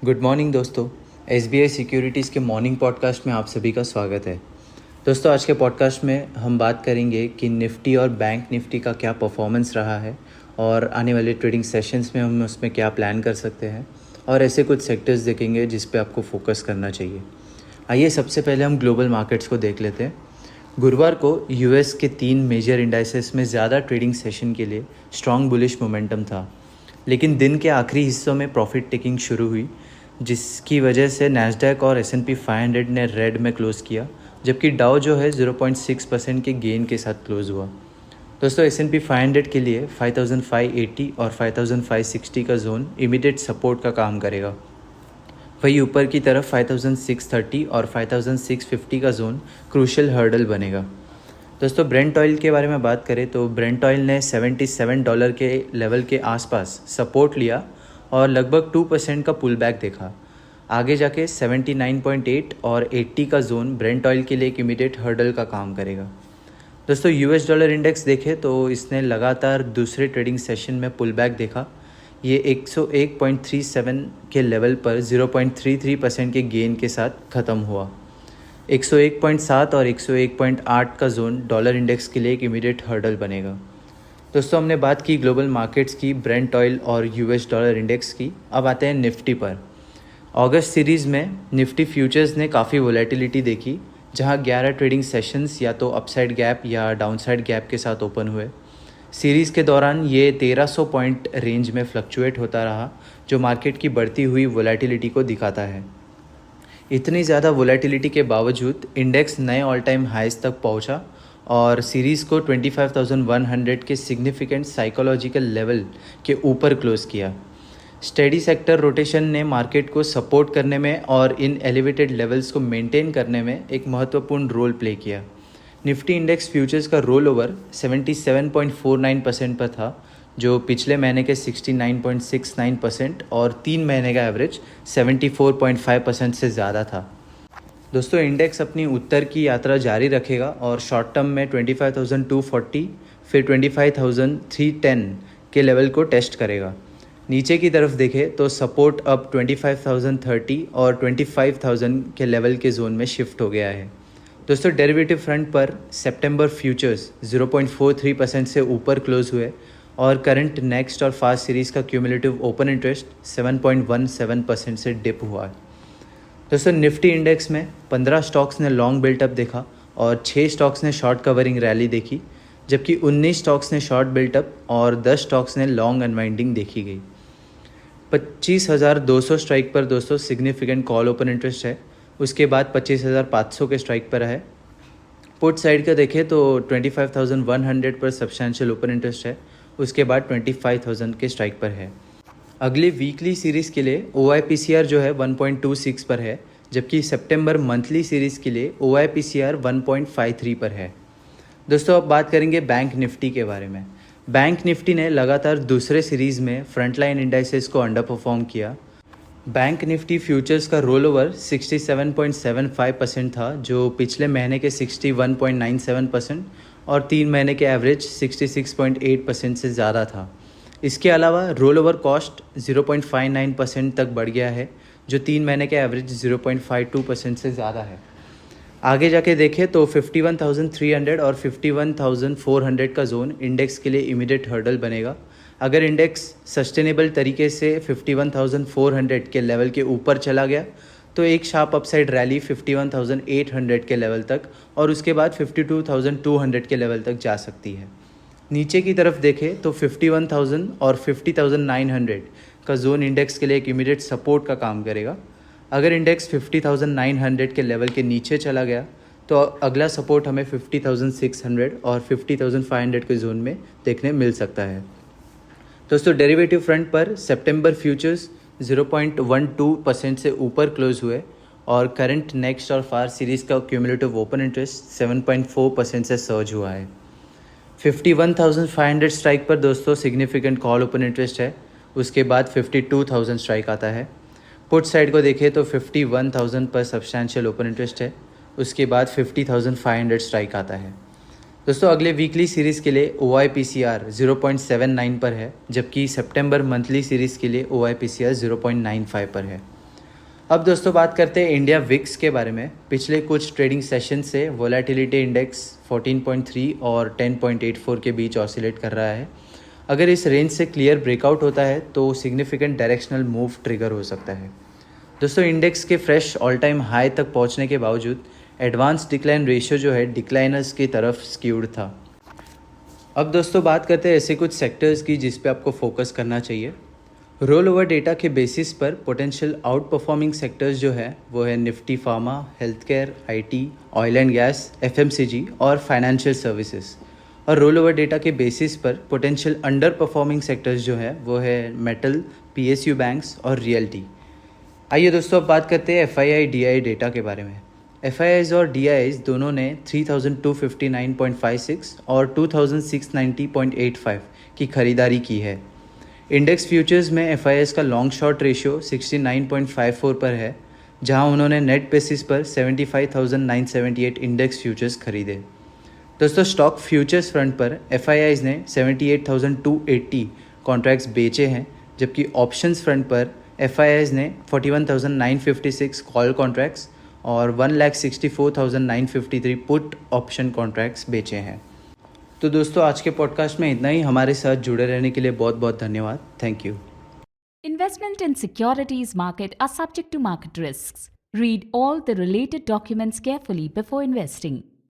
Good morning दोस्तों। SBI securities के morning podcast में आप सभी का स्वागत है। दोस्तों, आज के पॉडकास्ट में हम बात करेंगे कि निफ्टी और बैंक निफ्टी का क्या परफॉर्मेंस रहा है और आने वाले ट्रेडिंग सेशंस में हम उसमें क्या प्लान कर सकते हैं और ऐसे कुछ सेक्टर्स देखेंगे जिस पे आपको फोकस करना चाहिए। आइए सबसे पहले हम ग्लोबल मार्केट्स को देख लेते हैं। गुरुवार को यूएस के 3 मेजर इंडाइसेस में ज़्यादा ट्रेडिंग सेशन के लिए स्ट्रॉन्ग बुलिश मोमेंटम था, लेकिन दिन के आखिरी हिस्सों में प्रॉफिट टेकिंग शुरू हुई, जिसकी वजह से नैस्डैक और S&P 500 ने रेड में क्लोज़ किया, जबकि डाउ जो है 0.6% के गेन के साथ क्लोज़ हुआ। दोस्तों, S&P 500 के लिए 5580 और 5560 का जोन इमीडिएट सपोर्ट का काम करेगा। वहीं ऊपर की तरफ 5630 और 5650 का जोन क्रूशियल हर्डल बनेगा। दोस्तों, ब्रेंट ऑयल के बारे में बात करें तो ब्रेंट ऑयल ने $77 के लेवल के आसपास सपोर्ट लिया और लगभग 2% का पुल बैक देखा। आगे जाके 79.8 और 80 का जोन ब्रेंट ऑयल के लिए एक इमीडिएट हर्डल का काम करेगा। दोस्तों, US डॉलर इंडेक्स देखें तो इसने लगातार दूसरे ट्रेडिंग सेशन में पुल बैक देखा। ये 101.37 के लेवल पर 0.33% के गेन के साथ ख़त्म हुआ। 101.7 और 101.8 का जोन डॉलर इंडेक्स के लिए एक इमीडिएट हर्डल बनेगा। दोस्तों, हमने बात की ग्लोबल मार्केट्स की, ब्रेंट ऑयल और US डॉलर इंडेक्स की। अब आते हैं निफ्टी पर। अगस्त सीरीज़ में निफ्टी फ्यूचर्स ने काफ़ी वोलेटिलिटी देखी, जहां 11 ट्रेडिंग सेशंस या तो अपसाइड गैप या डाउनसाइड गैप के साथ ओपन हुए। सीरीज़ के दौरान ये 1300 पॉइंट रेंज में फ्लक्चुएट होता रहा, जो मार्केट की बढ़ती हुई वोलेटिलिटी को दिखाता है। इतनी ज़्यादा वोलेटिलिटी के बावजूद इंडेक्स नए ऑल टाइम हाइज तक पहुंचा और सीरीज़ को 25,100 के सिग्निफिकेंट साइकोलॉजिकल लेवल के ऊपर क्लोज़ किया। स्टेडी सेक्टर रोटेशन ने मार्केट को सपोर्ट करने में और इन एलिवेटेड लेवल्स को मेंटेन करने में एक महत्वपूर्ण रोल प्ले किया। निफ्टी इंडेक्स फ्यूचर्स का रोल ओवर 77.49% पर था, जो पिछले महीने के 69.69% और 3 महीने का एवरेज 74.5% से ज़्यादा था। दोस्तों, इंडेक्स अपनी उत्तर की यात्रा जारी रखेगा और शॉर्ट टर्म में 25,240 फिर 25,310 के लेवल को टेस्ट करेगा। नीचे की तरफ देखें तो सपोर्ट अब 25,030 और 25,000 के लेवल के जोन में शिफ्ट हो गया है। दोस्तों, डेरिवेटिव फ्रंट पर सितंबर फ्यूचर्स 0.43% से ऊपर क्लोज हुए और करंट, नेक्स्ट और फास्ट सीरीज़ का क्यूमुलेटिव ओपन इंटरेस्ट 7.17% से डिप हुआ है। दोस्तों, निफ्टी इंडेक्स में 15 स्टॉक्स ने लॉन्ग बिल्टअप देखा और 6 स्टॉक्स ने शॉर्ट कवरिंग रैली देखी, जबकि 19 स्टॉक्स ने शॉर्ट बिल्टअप और 10 स्टॉक्स ने लॉन्ग अनवाइंडिंग देखी गई। 25,200 स्ट्राइक पर दोस्तों सिग्निफिकेंट कॉल ओपन इंटरेस्ट है। उसके बाद 25,500 के स्ट्राइक पर है। पुट साइड का देखें तो 25,100 पर सब्सटैंशियल ओपन इंटरेस्ट है। उसके बाद 25,000 के स्ट्राइक पर है। अगली वीकली सीरीज़ के लिए OIPCR जो है 1.26 पर है, जबकि सितंबर मंथली सीरीज़ के लिए OIPCR 1.53 पर है। दोस्तों, अब बात करेंगे बैंक निफ्टी के बारे में। बैंक निफ्टी ने लगातार दूसरे सीरीज़ में फ्रंटलाइन इंडाइसेस को अंडर परफॉर्म किया। बैंक निफ्टी फ्यूचर्स का रोल ओवर 67.75% था, जो पिछले महीने के 61.97% और 3 महीने के एवरेज 66.8% से ज़्यादा था। इसके अलावा रोल ओवर कॉस्ट 0.59% तक बढ़ गया है, जो 3 महीने के एवरेज 0.52% से ज़्यादा है। आगे जाके देखें तो 51,300 और 51,400 का जोन इंडेक्स के लिए इमीडिएट हर्डल बनेगा। अगर इंडेक्स सस्टेनेबल तरीके से 51,400 के लेवल के ऊपर चला गया तो एक शार्प अपसाइड रैली 51,800 के लेवल तक और उसके बाद 52,200 के लेवल तक जा सकती है। नीचे की तरफ देखें तो 51,000 और 50,900 का जोन इंडेक्स के लिए एक इमीडिएट सपोर्ट का काम करेगा। अगर इंडेक्स 50,900 के लेवल के नीचे चला गया तो अगला सपोर्ट हमें 50,600 और 50,500 के जोन में देखने मिल सकता है। दोस्तों, डेरिवेटिव फ्रंट पर सितंबर फ्यूचर्स 0.12% से ऊपर क्लोज हुए और करंट, नेक्स्ट और फार सीरीज़ का क्यूमुलेटिव ओपन इंटरेस्ट 7.4% से सर्ज हुआ है। 51,500 स्ट्राइक पर दोस्तों सिग्निफिकेंट कॉल ओपन इंटरेस्ट है। उसके बाद 52,000 स्ट्राइक आता है। पुट साइड को देखें तो 51,000 पर सब्सटैंशियल ओपन इंटरेस्ट है। उसके बाद 50,500 स्ट्राइक आता है। दोस्तों, अगले वीकली सीरीज़ के लिए OIPCR 0.79 पर है, जबकि सितंबर मंथली सीरीज़ के लिए OIPCR 0.95 पर है। अब दोस्तों बात करते हैं इंडिया विक्स के बारे में। पिछले कुछ ट्रेडिंग सेशन से वोलेटिलिटी इंडेक्स 14.3 और 10.84 के बीच ऑसिलेट कर रहा है। अगर इस रेंज से क्लियर ब्रेकआउट होता है तो सिग्निफिकेंट डायरेक्शनल मूव ट्रिगर हो सकता है। दोस्तों इंडेक्स के फ्रेश ऑल टाइम हाई तक पहुंचने के बावजूद एडवांस डिक्लाइन रेशियो जो है डिक्लाइनर्स की तरफ स्क्यूड था। अब दोस्तों बात करते हैं ऐसे कुछ सेक्टर्स की जिस पे आपको फोकस करना चाहिए। रोल ओवर डेटा के बेसिस पर पोटेंशियल आउट परफॉर्मिंग सेक्टर्स जो है वो है Nifty pharma, health care, IT, oil and gas, FMCG और फाइनेंशियल सर्विसेज। और रोल ओवर डेटा के बेसिस पर पोटेंशियल अंडर परफॉर्मिंग सेक्टर्स जो है वो है मेटल, PSU बैंक्स और रियल्टी। आइए दोस्तों अब बात करते हैं FII DI डेटा के बारे में। FIIs और DIs दोनों ने 3259.56 और 2690.85 की खरीदारी की है। इंडेक्स फ्यूचर्स में FIIs का लॉन्ग शॉर्ट रेशियो 69.54 पर है, जहां उन्होंने नेट बेसिस पर 75,978 इंडेक्स फ्यूचर्स खरीदे। दोस्तों स्टॉक फ्यूचर्स फ्रंट पर FIIs ने 78,280 कॉन्ट्रैक्ट्स बेचे हैं, जबकि ऑप्शंस फ्रंट पर FIIs ने 41,956 कॉल कॉन्ट्रैक्ट्स और 1,64,953 पुट ऑप्शन कॉन्ट्रैक्ट्स बेचे हैं। तो दोस्तों आज के पॉडकास्ट में इतना ही। हमारे साथ जुड़े रहने के लिए बहुत बहुत धन्यवाद। Thank you. Investment in securities market are subject to market risks. Read all the related documents carefully before investing.